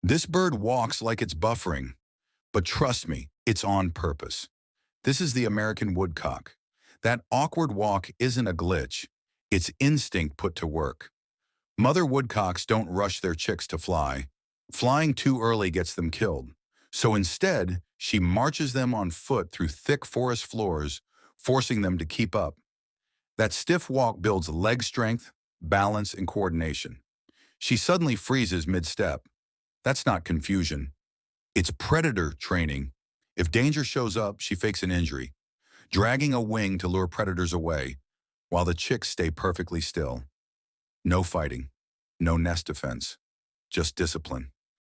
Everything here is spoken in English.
This bird walks like it's buffering, but trust me, it's on purpose. This is the American woodcock. That awkward walk isn't a glitch, it's instinct put to work. Mother woodcocks don't rush their chicks to fly. Flying too early gets them killed. So instead, she marches them on foot through thick forest floors, forcing them to keep up. That stiff walk builds leg strength, balance, and coordination. She suddenly freezes mid-step. That's not confusion. It's predator training. If danger shows up, she fakes an injury, dragging a wing to lure predators away, while the chicks stay perfectly still. No fighting, no nest defense, just discipline.